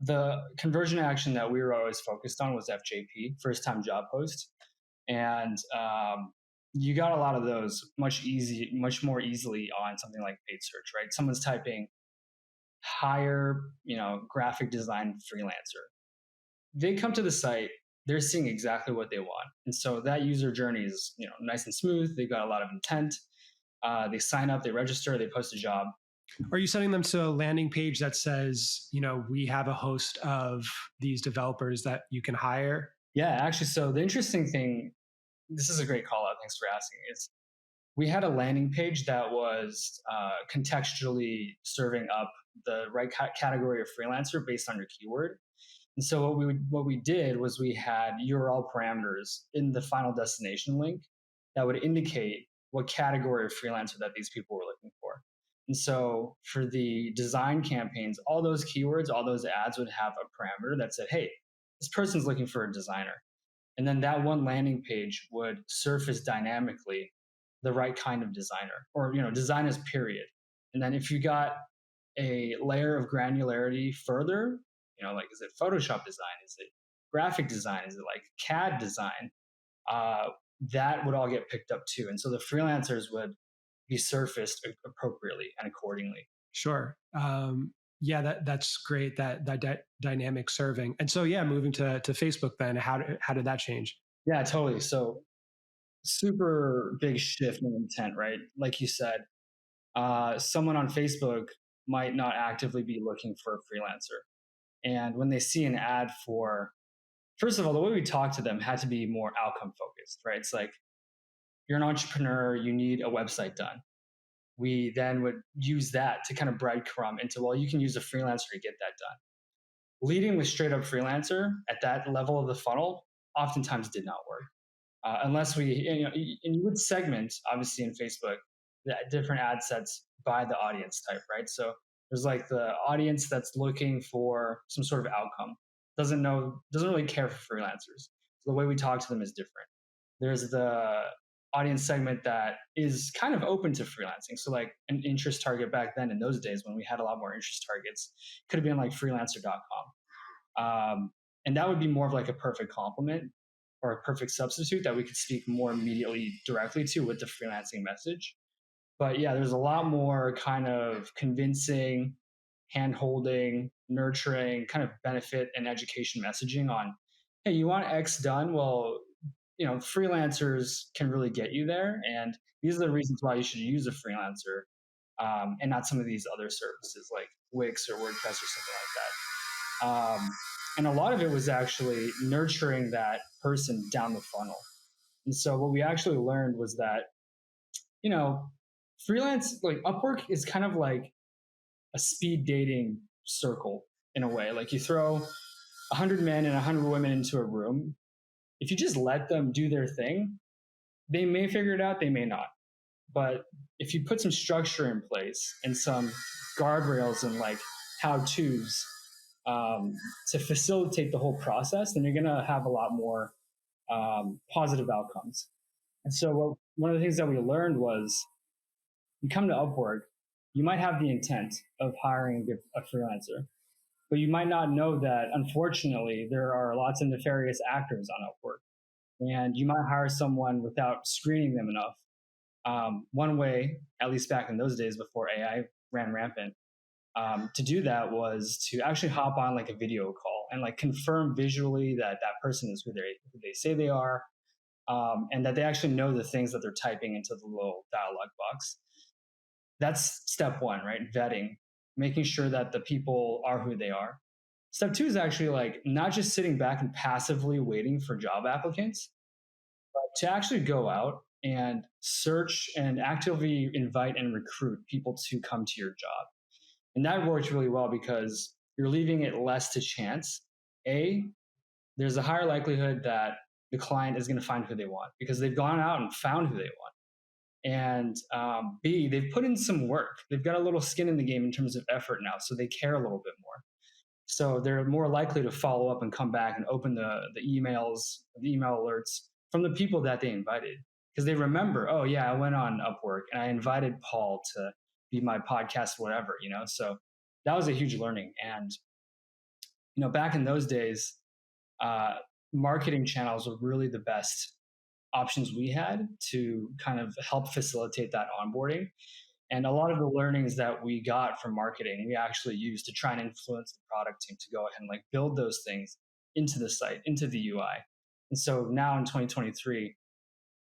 the conversion action that we were always focused on was FJP, first time job post. And you got a lot of those much more easily on something like paid search, right? Someone's typing hire, graphic design freelancer. They come to the site, they're seeing exactly what they want. And so that user journey is, nice and smooth. They've got a lot of intent. They sign up, they register, they post a job. Are you sending them to a landing page that says, we have a host of these developers that you can hire? Yeah, actually. So the interesting thing, this is a great call out. Thanks for asking. Is we had a landing page that was contextually serving up the right category of freelancer based on your keyword. And so what we did was we had URL parameters in the final destination link that would indicate what category of freelancer that these people were looking for. And so for the design campaigns, all those keywords, all those ads would have a parameter that said, hey, this person's looking for a designer. And then that one landing page would surface dynamically the right kind of designer, or designers period. And then if you got a layer of granularity further, like is it Photoshop design, is it graphic design, is it like CAD design, that would all get picked up too. And so the freelancers would be surfaced appropriately and accordingly. Sure. That's great. That dynamic serving. And so, moving to Facebook then, how did that change? Yeah, totally. So super big shift in intent, right? Like you said, someone on Facebook might not actively be looking for a freelancer. And when they see an ad for, first of all, the way we talk to them had to be more outcome focused, right? It's like, you're an entrepreneur, you need a website done. We then would use that to kind of breadcrumb into, well, you can use a freelancer to get that done. Leading with straight up freelancer at that level of the funnel oftentimes did not work. Unless and you would segment, obviously in Facebook, the different ad sets by the audience type, right? So there's like the audience that's looking for some sort of outcome, doesn't really care for freelancers. So the way we talk to them is different. There's the audience segment that is kind of open to freelancing. So like an interest target back then in those days when we had a lot more interest targets, could have been like freelancer.com. And that would be more of like a perfect complement or a perfect substitute that we could speak more immediately directly to with the freelancing message. But yeah, there's a lot more kind of convincing, hand-holding, nurturing, kind of benefit and education messaging on, hey, you want X done? Well, freelancers can really get you there. And these are the reasons why you should use a freelancer and not some of these other services like Wix or WordPress or something like that. And a lot of it was actually nurturing that person down the funnel. And so what we actually learned was that, freelance, like Upwork is kind of like a speed dating circle in a way. Like you throw 100 men and 100 women into a room. If you just let them do their thing, they may figure it out, they may not. But if you put some structure in place and some guardrails and like how-tos to facilitate the whole process, then you're going to have a lot more positive outcomes. And so one of the things that we learned was you come to Upwork, you might have the intent of hiring a freelancer, but you might not know that, unfortunately, there are lots of nefarious actors on Upwork. And you might hire someone without screening them enough. One way, at least back in those days before AI ran rampant, to do that was to actually hop on like a video call and like confirm visually that that person is who they say they are, and that they actually know the things that they're typing into the little dialogue box. That's step one, right? Vetting, making sure that the people are who they are. Step two is actually like not just sitting back and passively waiting for job applicants, but to actually go out and search and actively invite and recruit people to come to your job. And that works really well because you're leaving it less to chance. A, there's a higher likelihood that the client is going to find who they want because they've gone out and found who they want. And B, they've put in some work. They've got a little skin in the game in terms of effort now, so they care a little bit more. So they're more likely to follow up and come back and open the emails, the email alerts from the people that they invited. Because they remember, oh yeah, I went on Upwork and I invited Paul to be my podcast, whatever, So that was a huge learning. And, back in those days, uh, marketing channels were really the best options we had to kind of help facilitate that onboarding. And a lot of the learnings that we got from marketing, we actually used to try and influence the product team to go ahead and like build those things into the site, into the UI. And so now in 2023,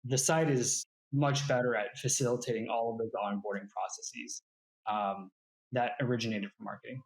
the site is much better at facilitating all of those onboarding processes, um, that originated from marketing.